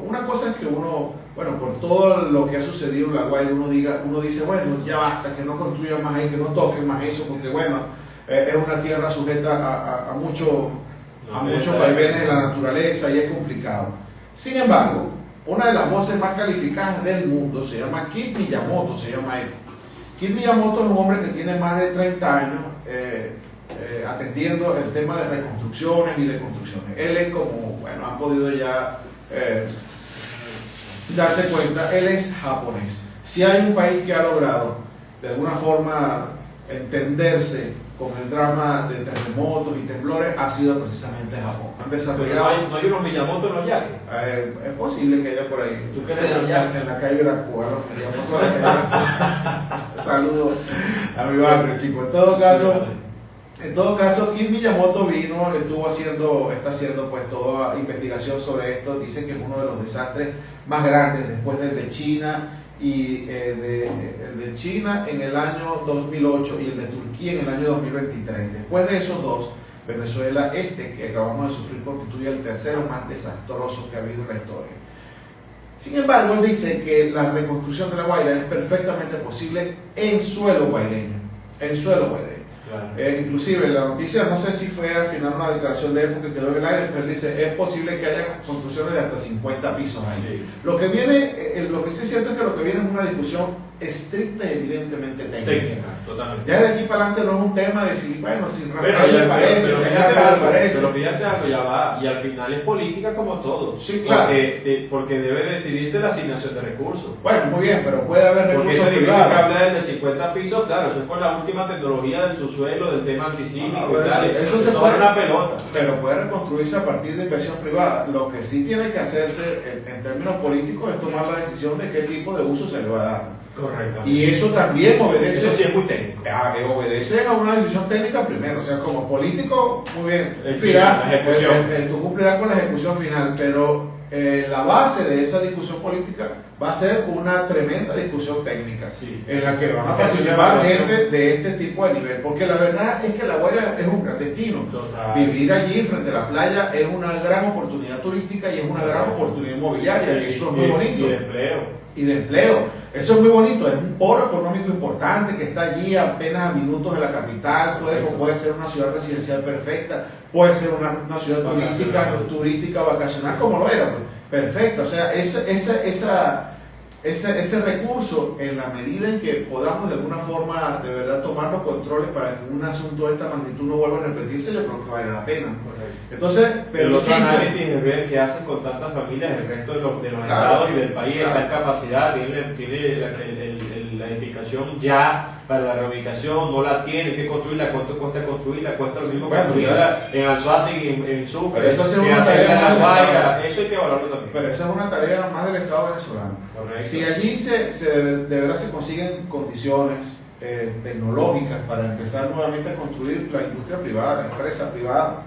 Una cosa es que uno, por todo lo que ha sucedido en La Guaira, uno dice, bueno, ya basta, que no construyan más ahí, que no toquen más eso, porque es una tierra sujeta a muchos vaivenes de la naturaleza y es complicado. Sin embargo, una de las voces más calificadas del mundo se llama Kit Miyamoto, Kit Miyamoto es un hombre que tiene más de 30 años atendiendo el tema de reconstrucciones y de construcciones. Él es como, han podido ya darse cuenta, él es japonés. Si hay un país que ha logrado de alguna forma entenderse con el drama de terremotos y temblores, ha sido precisamente Japón. Han desarrollado... ¿No hay unos Miyamoto en los yaques? Es posible que haya por ahí. ¿Tú crees en la calle Veracruz, los Miyamoto de la calle. Saludos a mi barrio, chico. En todo caso, Kit Miyamoto está haciendo pues toda investigación sobre esto. Dice que es uno de los desastres más grandes después del de China y el de China en el año 2008 y el de Turquía en el año 2023. Después de esos 2, Venezuela, que acabamos de sufrir, constituye el tercero más desastroso que ha habido en la historia. Sin embargo, él dice que la reconstrucción de La Guaira es perfectamente posible en suelo guaireño. Claro. Inclusive la noticia, no sé si fue al final una declaración de él porque quedó en el aire, pero él dice, es posible que haya construcciones de hasta 50 pisos ahí. Sí. Lo que sí es cierto es que lo que viene es una discusión estricta y evidentemente técnica. Totalmente. Ya de aquí para adelante no es un tema de si Rafael le parece, si Rafael le parece. Pero fíjate algo, ya va, y al final es política como todo. Sí, claro. Porque debe decidirse la asignación de recursos. Bueno, muy bien, pero puede haber recursos privados. Porque ese edificio que habla de 50 pisos, claro, eso es con la última tecnología del subsuelo, del tema antisísmico y tal. Eso se puede, una pelota. Pero puede reconstruirse a partir de inversión privada. Lo que sí tiene que hacerse en términos políticos es tomar la decisión de qué tipo de uso se le va a dar. Correcto. Y eso también obedece. Eso sí es muy técnico. Obedece a una decisión técnica primero. O sea, como político, muy bien. Tú cumplirás con la ejecución final, pero la base de esa discusión política va a ser una tremenda discusión técnica, sí, en la que van a participar gente de este tipo de nivel. Porque la verdad es que La Guaira es un gran destino. Total. Vivir allí frente a la playa es una gran oportunidad turística y es una gran oportunidad inmobiliaria. Y eso es muy bonito. Y de empleo. Eso es muy bonito, es un polo económico importante que está allí apenas a minutos de la capital, puede ser una ciudad residencial perfecta, puede ser una ciudad turística, vacacional, como lo era, pues, perfecta. O sea, ese recurso, en la medida en que podamos de alguna forma de verdad tomar los controles para que un asunto de esta magnitud no vuelva a repetirse, yo creo que vale la pena. Entonces, pero los análisis de ver qué hacen con tantas familias el resto de los estados y del país, está en capacidad, tiene la edificación ya para la reubicación, no la tiene que construirla, cuánto cuesta construirla, cuesta lo mismo construirla en Anzoátegui, en Sucre, pero eso es una tarea en La Guaira, eso hay que valorarlo también. Pero esa es una tarea más del Estado venezolano. Correcto. Si allí de verdad se consiguen condiciones tecnológicas para empezar nuevamente a construir la industria privada, la empresa privada,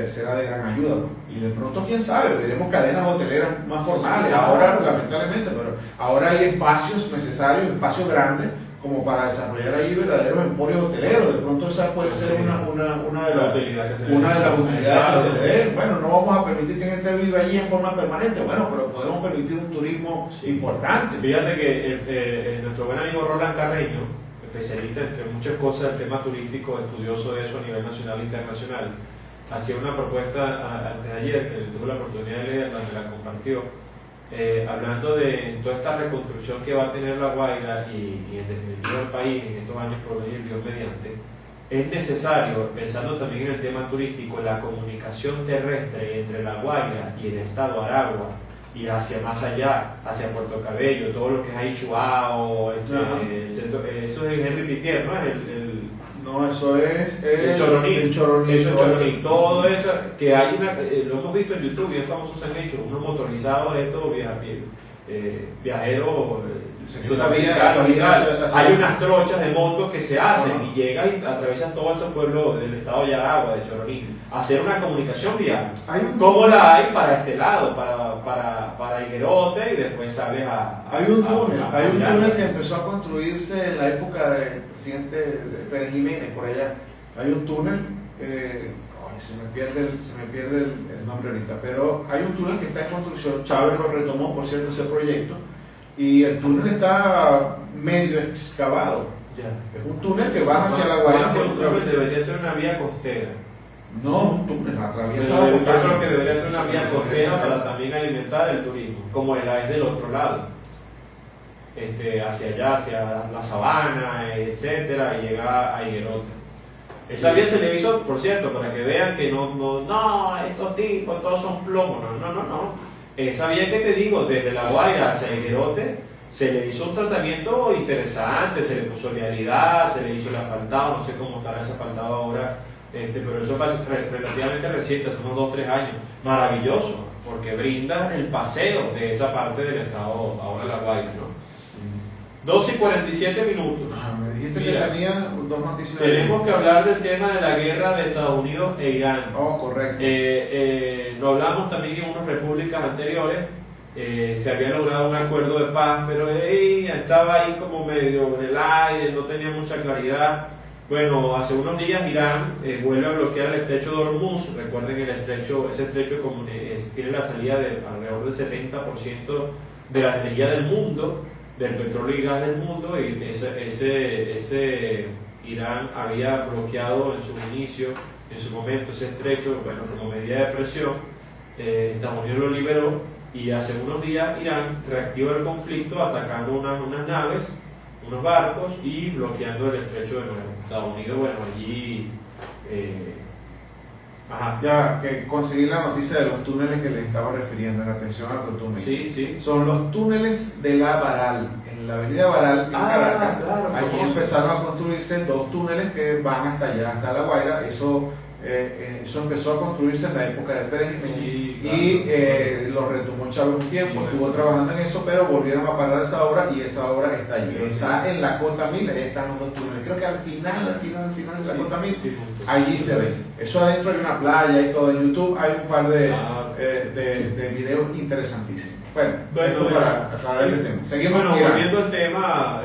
será de gran ayuda, ¿no? Y de pronto, quién sabe, veremos cadenas hoteleras más formales. Ahora, lamentablemente, pero ahora hay espacios necesarios, espacios grandes, como para desarrollar ahí verdaderos emporios hoteleros. De pronto esa puede ser una de las utilidades que se le den. Bueno, no vamos a permitir que gente viva allí en forma permanente, bueno, pero podemos permitir un turismo importante. Fíjate que nuestro buen amigo Roland Carreño, especialista entre muchas cosas del tema turístico, estudioso de eso a nivel nacional e internacional, hacía una propuesta antes de ayer, que tuve la oportunidad de leerla, me la compartió, hablando de toda esta reconstrucción que va a tener La Guaira y en definitiva el país en estos años por venir, Dios mediante. Es necesario, pensando también en el tema turístico, la comunicación terrestre entre La Guaira y el estado Aragua y hacia más allá, hacia Puerto Cabello, todo lo que es ahí Chuao, eso es Henry Pittier, ¿no? No, eso es el Choroní. Eso es Choroní. Todo eso, que hay lo hemos visto en YouTube, bien famosos han hecho, unos motorizados de estos viajeros. Hay unas trochas de motos que se hacen y llegan y atraviesan todos esos pueblos del estado de Aragua, de Choroní. Hacer una comunicación vial. ¿Cómo la hay para este lado? Para Higuerote y después sales Hay un túnel que empezó a construirse en la época del presidente Pérez Jiménez, por allá. Hay un túnel, se me pierde el nombre ahorita, pero hay un túnel que está en construcción. Chávez lo retomó, por cierto, ese proyecto, y el túnel está medio excavado. Ya. Es un túnel que va hacia La Guaira. Un túnel debería ser una vía costera. No, un túnel atraviesa. Yo creo que debería ser una vía costera para también alimentar el turismo, como la es del otro lado, hacia allá, hacia la sabana, etcétera, y llega a Higuerote. Esa vía se le hizo, por cierto, para que vean que no, estos tipos todos son plomos, no. Esa vía que te digo, desde La Guaira hacia Higuerote, se le hizo un tratamiento interesante, se le puso vialidad, se le hizo el asfaltado, no sé cómo estará ese asfaltado ahora. Pero eso es relativamente reciente, hace unos 2-3 años. Maravilloso, porque brinda el paseo de esa parte del estado, ahora La Guaira, ¿no? 2:47 minutos. Me dijiste que tenía dos noticias. Tenemos que hablar del tema de la guerra de Estados Unidos e Irán. Correcto. Lo hablamos también en unas repúblicas anteriores. Se había logrado un acuerdo de paz, pero estaba ahí como medio en el aire, no tenía mucha claridad. Bueno, hace unos días Irán vuelve a bloquear el estrecho de Hormuz. Recuerden que ese estrecho tiene la salida de alrededor del 70% de la energía del mundo, del petróleo y gas del mundo, y ese Irán había bloqueado en su inicio, en su momento, ese estrecho, bueno, como medida de presión. Estados Unidos lo liberó y hace unos días Irán reactiva el conflicto atacando unas naves, unos barcos y bloqueando el estrecho de nuevo. Estados Unidos, bueno, allí... Ya que conseguí la noticia de los túneles que les estaba refiriendo, en atención a lo que tú me dices. Sí. Son los túneles de la Baral, en la avenida Baral, en Caracas. Claro, allí empezaron a construirse 2 túneles que van hasta allá, hasta La Guaira. Eso empezó a construirse en la época de Pérez Jiménez, lo retomó Chávez un tiempo, estuvo trabajando en eso, pero volvieron a parar esa obra y esa obra está allí. Está en la Cota 1000, ahí están los 2 túneles. Creo que al final de la Cota 1000, allí se ve. Eso adentro hay una playa y todo. En YouTube hay un par de videos interesantísimos. Bueno, para aclarar ese tema. Seguimos. Volviendo al tema,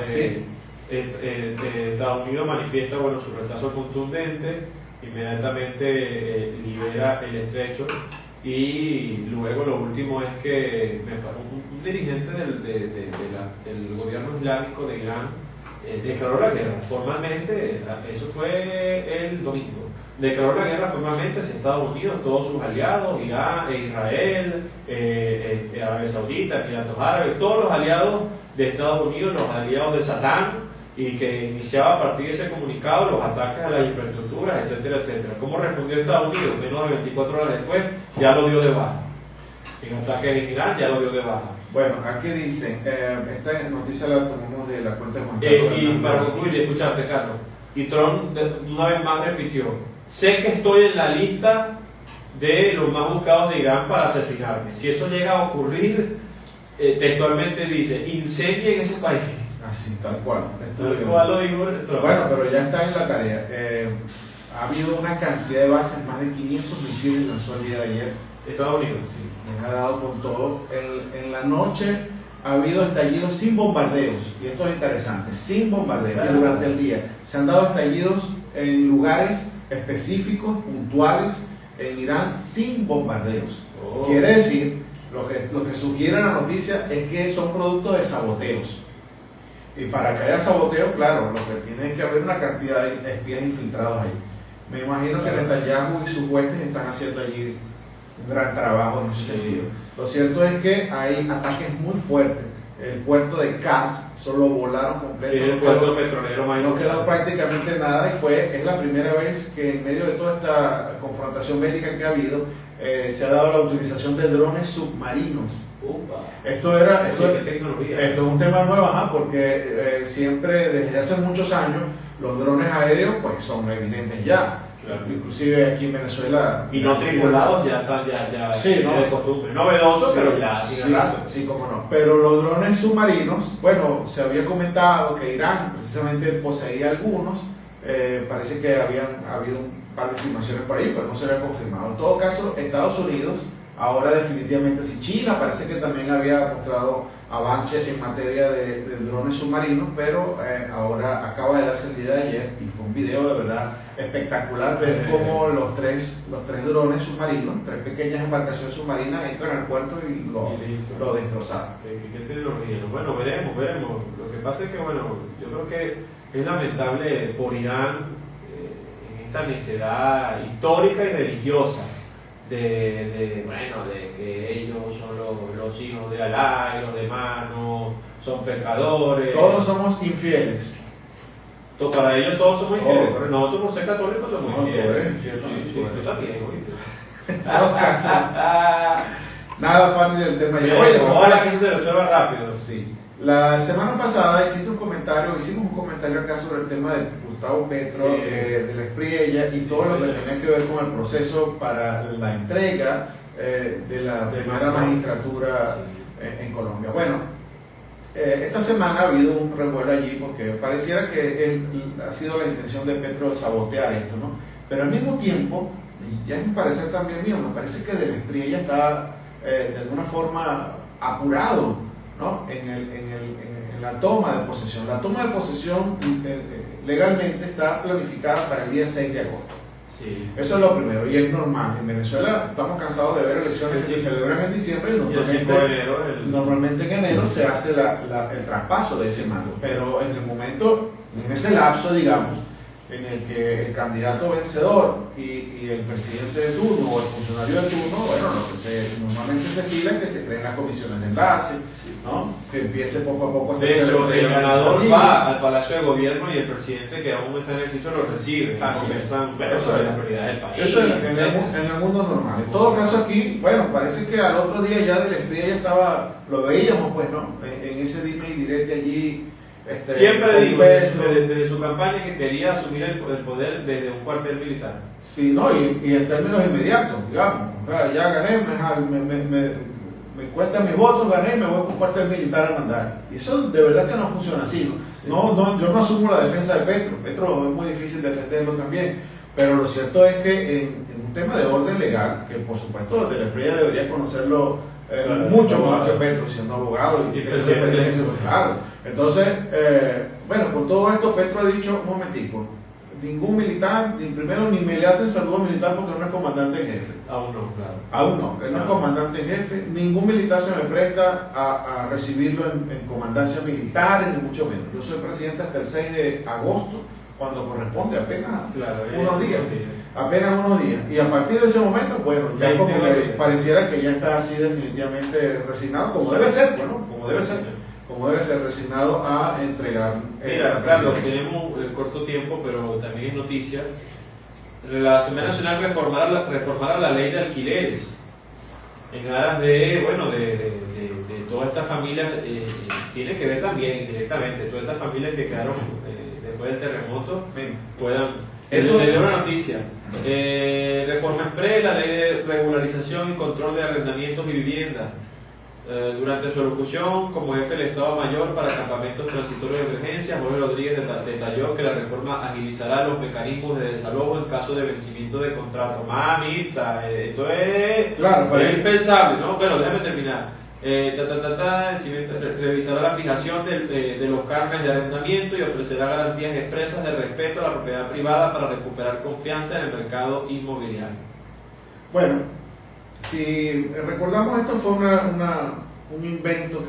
Estados Unidos manifiesta su rechazo contundente. Inmediatamente libera el estrecho, y luego lo último es que un dirigente del gobierno islámico de Irán declaró la guerra formalmente. Eso fue el domingo. Declaró la guerra formalmente hacia Estados Unidos, todos sus aliados, Irán, Israel, Arabia Saudita, Emiratos Árabes, todos los aliados de Estados Unidos, los aliados de Satán, y que iniciaba a partir de ese comunicado los ataques a las infraestructuras, etcétera, etcétera. ¿Cómo respondió Estados Unidos? Menos de 24 horas después ya lo dio de baja. En ataques en Irán ya lo dio de baja. Bueno, aquí dice, esta noticia la tomamos de la cuenta de Juan Carlos. Y para concluir, escucharte, Carlos, y Trump una vez más repitió, sé que estoy en la lista de los más buscados de Irán para asesinarme. Si eso llega a ocurrir, textualmente dice, incendien ese país. Así, tal cual. Lo dijo Trump. Bueno, pero ya está en la tarea. Ha habido una cantidad de bases, más de 500 misiles lanzó el día de ayer. Estados Unidos. Sí, les ha dado con todo. En la noche ha habido estallidos sin bombardeos, y esto es interesante, sin bombardeos. Claro. Y durante el día se han dado estallidos en lugares específicos, puntuales, en Irán, sin bombardeos. Oh. Quiere decir, lo que sugiere la noticia es que son producto de saboteos. Y para que haya saboteo, claro, lo que tiene es que haber una cantidad de espías infiltrados ahí. Me imagino que Netanyahu y sus huestes están haciendo allí un gran trabajo en ese sentido. Lo cierto es que hay ataques muy fuertes. El puerto de Kant solo volaron completo. El puerto petrolero no quedó prácticamente nada, y es la primera vez que en medio de toda esta confrontación bélica que ha habido, se ha dado la utilización de drones submarinos. Esto es un tema nuevo, porque siempre desde hace muchos años los drones aéreos pues son evidentes ya. Claro. Inclusive aquí en Venezuela. Y no tripulados ya están sí, ¿no? De costumbre. Novedoso, sí, pero ya sí, cómo no. Pero los drones submarinos, bueno, se había comentado que Irán precisamente poseía algunos. Parece que habían habido un par de estimaciones por ahí, pero no se había confirmado. En todo caso, Estados Unidos, ahora definitivamente sí. China parece que también había mostrado avances en materia de drones submarinos, pero ahora acaba de darse el día de ayer, y fue un video de verdad espectacular ver cómo los tres drones submarinos, 3 pequeñas embarcaciones submarinas, entran al puerto y lo destrozaron. ¿Qué tecnología? Bueno, veremos. Lo que pasa es que, bueno, yo creo que es lamentable por Irán en esta necedad histórica y religiosa de que ellos son los hijos de Alá y los demás no son pecadores. Todos somos infieles. Para ellos todos somos infieles. Nosotros por ser católicos somos infieles. Sí, tú también, ¿oíste? Nada fácil el tema. Ojalá que eso se resuelva rápido. Sí. La semana pasada hicimos un comentario acá sobre el tema de Gustavo Petro, de la Espriella, y todo lo que tenía que ver con el proceso para la entrega de la primera magistratura en Colombia. Bueno, esta semana ha habido un revuelo allí porque pareciera que ha sido la intención de Petro sabotear esto, ¿no? Pero al mismo tiempo, y ya es un parecer también mío, me parece que de la Espriella está de alguna forma apurado, ¿no? En la toma de posesión. La toma de posesión legalmente está planificada para el día 6 de agosto. Sí. Eso es lo primero, y es normal. En Venezuela estamos cansados de ver elecciones que se celebran en diciembre, y normalmente en enero se hace el traspaso de ese mando. Pero en el momento, en ese lapso, digamos, en el que el candidato vencedor y el presidente de turno o el funcionario de turno, bueno, lo que normalmente se pide es que se creen las comisiones de enlace, ¿no? Que empiece poco a poco a hacerse. De hecho, el ganador va al Palacio de Gobierno y el presidente que aún está en el ejercicio lo recibe. Así es. Eso es la prioridad del país. Eso es en el mundo normal. En todo caso aquí, bueno, parece que al otro día ya del Espriella ya estaba, lo veíamos pues, ¿no? En ese dime y direte allí. Siempre dijo desde su campaña que quería asumir el poder desde un cuartel militar. Sí, no, y en términos inmediatos, digamos. O sea, ya gané, me cuentan mis votos, gané, me voy con un cuartel militar a mandar. Y eso de verdad que no funciona así, ¿no? Yo no asumo la defensa de Petro. Petro es muy difícil defenderlo también. Pero lo cierto es que en un tema de orden legal, que por supuesto de la Espriella debería conocerlo mucho más que Petro, siendo abogado y presidente, claro. Entonces, bueno, con todo esto Petro ha dicho, un momentico, ningún militar, ni me le hacen saludo militar porque no es comandante en jefe. Aún no, claro. Aún no, él no es comandante en jefe, ningún militar se me presta a recibirlo en comandancia militar, ni mucho menos. Yo soy presidente hasta el 6 de agosto, cuando corresponde, apenas unos días. Apenas unos días. Y a partir de ese momento, bueno, ya como que pareciera que ya está así definitivamente resignado, como debe ser, bueno, como debe ser resignado a entregar. Mira, Carlos, tenemos corto tiempo, pero también es noticia. La Asamblea Nacional reformará la ley de alquileres en aras de todas estas familias, tiene que ver también directamente, todas estas familias que quedaron después del terremoto puedan... Le dio una noticia. Reforma Express, la ley de regularización y control de arrendamientos y viviendas. Durante su locución como jefe del Estado Mayor para campamentos transitorios de emergencia, Jorge Rodríguez detalló que la reforma agilizará los mecanismos de desalojo en caso de vencimiento de contrato. Mamita, esto es, claro, es impensable, ¿no? Bueno, déjame terminar. Revisará la fijación de los carnes de arrendamiento y ofrecerá garantías expresas de respeto a la propiedad privada para recuperar confianza en el mercado inmobiliario. Bueno, si recordamos, esto fue un invento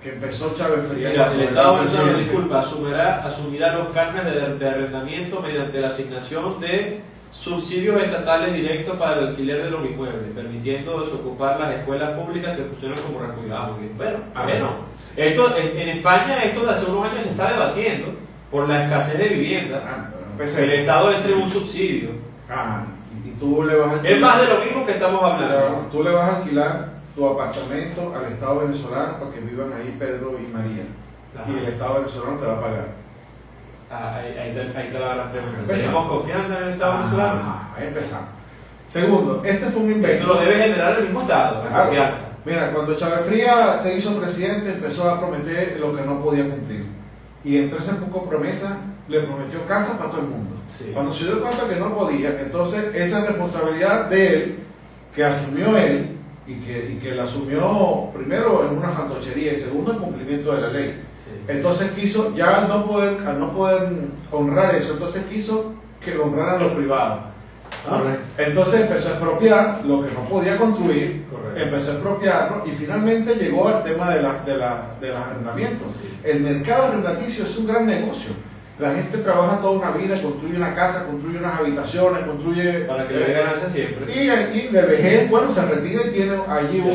que empezó Chávez Frías. Mira, el Estado venezolano, disculpa, asumirá los carnes de arrendamiento mediante la asignación de subsidios estatales directos para el alquiler de los inmuebles, permitiendo desocupar las escuelas públicas que funcionan como refugiados. Bueno, esto, en España esto de hace unos años se está debatiendo por la escasez de vivienda. El Estado entre un subsidio. Y tú le vas a alquilar, es más de lo mismo que estamos hablando. Tú le vas a alquilar tu apartamento al Estado venezolano para que vivan ahí Pedro y María. Ajá. Y el Estado venezolano te va a pagar. Ahí está la gran pregunta. ¿Tenemos confianza en el Estado venezolano? Ahí empezamos. Segundo, este fue un invento. Eso lo debe generar el mismo Estado, la confianza. Mira, cuando Chávez Frías se hizo presidente, empezó a prometer lo que no podía cumplir. Y entre esas pocas promesas, le prometió casa para todo el mundo. Sí. Cuando se dio cuenta que no podía, entonces esa responsabilidad de él, que asumió él, y que la asumió primero en una fantochería y segundo en cumplimiento de la ley. Entonces quiso, ya al no poder honrar eso, entonces quiso que lo honraran los privados. Entonces empezó a expropiar lo que no podía construir. Correcto. Empezó a expropiarlo y finalmente llegó al tema de los arrendamientos. Sí. El mercado arrendaticio es un gran negocio. La gente trabaja toda una vida, construye una casa, construye unas habitaciones, construye... Para que le dé ganancia siempre. Y de vejez, bueno, se retira y tiene allí eso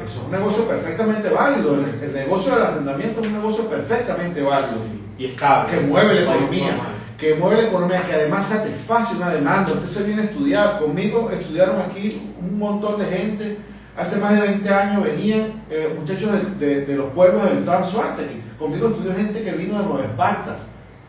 es un negocio perfectamente válido. El negocio del arrendamiento es un negocio perfectamente válido. Y estable. Que mueve la economía. Que además satisface una demanda. Usted se viene a estudiar. Conmigo estudiaron aquí un montón de gente. Hace más de 20 años venían muchachos de los pueblos del estado Anzoátegui. Conmigo estudió gente que vino de Nueva Esparta.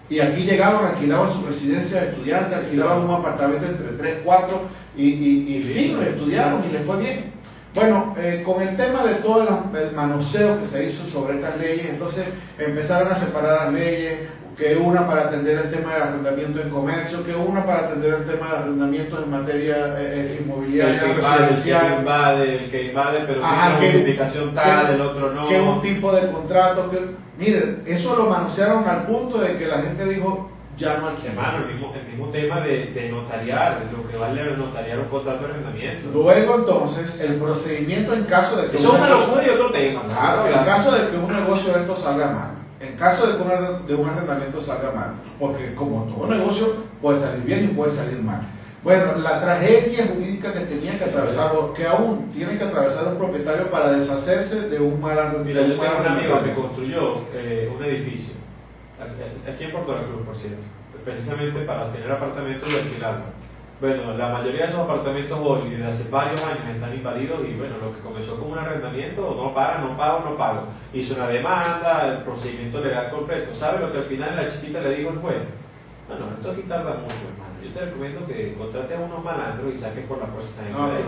Y aquí llegaban, alquilaban su residencia de estudiantes, alquilaban un apartamento entre 3, 4 y estudiaron y les fue bien. Bueno, con el tema de todo el manoseo que se hizo sobre estas leyes, entonces empezaron a separar las leyes, que una para atender el tema del arrendamiento en comercio, que una para atender el tema de arrendamientos en materia inmobiliaria residencial. El que invade, pero tiene justificación tal, el otro no. Que un tipo de contrato que... Miren, eso lo manosearon al punto de que la gente dijo, ya no alquila. Hermano, el mismo tema de notariar, lo que vale notariar un contrato de arrendamiento. Luego entonces, el procedimiento en caso de que... Eso es una locura y otro tema. Claro, en caso de que un negocio de esto salga mal, en caso de que un arrendamiento salga mal, porque como todo negocio puede salir bien y puede salir mal. Bueno, la tragedia jurídica que tenía que atravesar, que aún tiene que atravesar un propietario para deshacerse de un mal arrendamiento. Mira, yo tengo un amigo que construyó un edificio, aquí en Puerto La Cruz, por cierto, precisamente para tener apartamentos y alquilarlos. Bueno, la mayoría de esos apartamentos hoy, desde hace varios años, están invadidos y bueno, lo que comenzó como un arrendamiento, no pago. Hizo una demanda, el procedimiento legal completo. ¿Sabe lo que al final la chiquita le dijo al juez? Bueno, esto aquí tarda mucho, hermano. Yo te recomiendo que contrates a unos malandros y saques por la fuerza esa gente de ahí.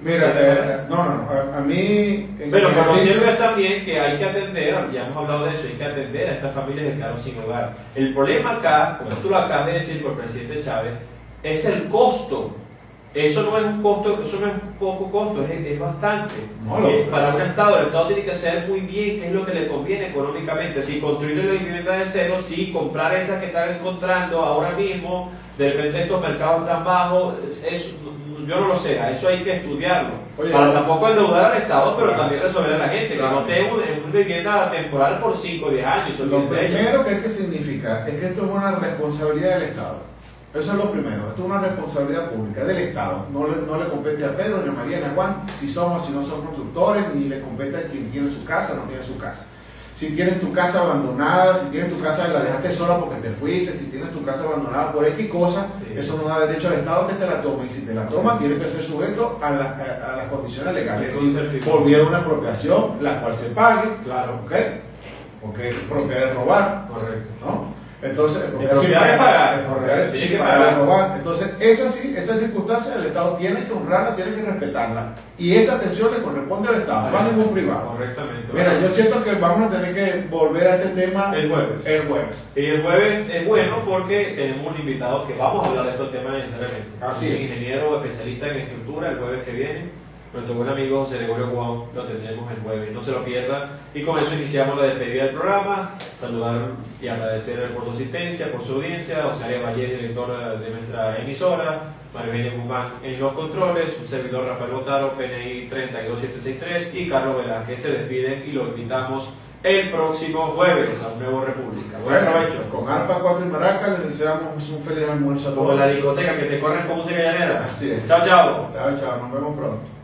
Mira, a mí... Pero como sirve también que hay que atender, ya hemos hablado de eso, hay que atender a estas familias que quedaron sin hogar. El problema acá, como tú lo acabas de decir por el presidente Chávez, es el costo. Eso no es un costo, eso no es un poco costo, es bastante. Para un Estado, el Estado tiene que saber muy bien qué es lo que le conviene económicamente. Si construir la vivienda de cero, si comprar esas que están encontrando ahora mismo, de repente estos mercados están bajos, eso, yo no lo sé, a eso hay que estudiarlo. Para tampoco endeudar al Estado, pero también resolver a la gente, que no tenga una vivienda temporal por 5 o 10 años. Lo primero que hay que significar es que esto es una responsabilidad del Estado. Eso es lo primero, esto es una responsabilidad pública del Estado, no le compete a Pedro, ni a María, ni a Juan, si somos, si no son constructores, ni le compete a quien tiene su casa, no tiene su casa. si tienes tu casa abandonada, si tienes tu casa y la dejaste sola porque te fuiste, si tienes tu casa abandonada por X cosa, eso no da derecho al Estado que te la tome. Y si te la toma, tiene que ser sujeto a las condiciones legales. Es decir, por vía de una apropiación, la cual se pague. Claro. ¿Ok? Porque propiedad es robar. Correcto. ¿No? Entonces, propiedad es pagar. Tiene que pagar, robar. Entonces, esa circunstancia el Estado tiene que honrarla, tiene que respetarla. Y esa atención le corresponde al Estado, no a ningún privado. Correctamente. Mira, yo siento que vamos a tener que volver a este tema el jueves. Y el jueves es bueno porque tenemos un invitado que vamos a hablar de estos temas necesariamente. Así es. Ingeniero especialista en estructura el jueves que viene. Nuestro buen amigo José Gregorio Guau lo tendremos el jueves, no se lo pierda. Y con eso iniciamos la despedida del programa. Saludar y agradecer por su asistencia, por su audiencia. Osaria Valle, directora de nuestra emisora. María Eugenia Guzmán en los controles. Un servidor Rafael Botaro, PNI 32763. Y Carlos Velázquez se despiden y lo invitamos el próximo jueves a un nuevo República. Buen provecho. Con Arpa 4 y Maracas les deseamos un feliz almuerzo a todos. Como la discoteca que te corren con música llanera. Así es. Chao, chao. Chao, chao. Nos vemos pronto.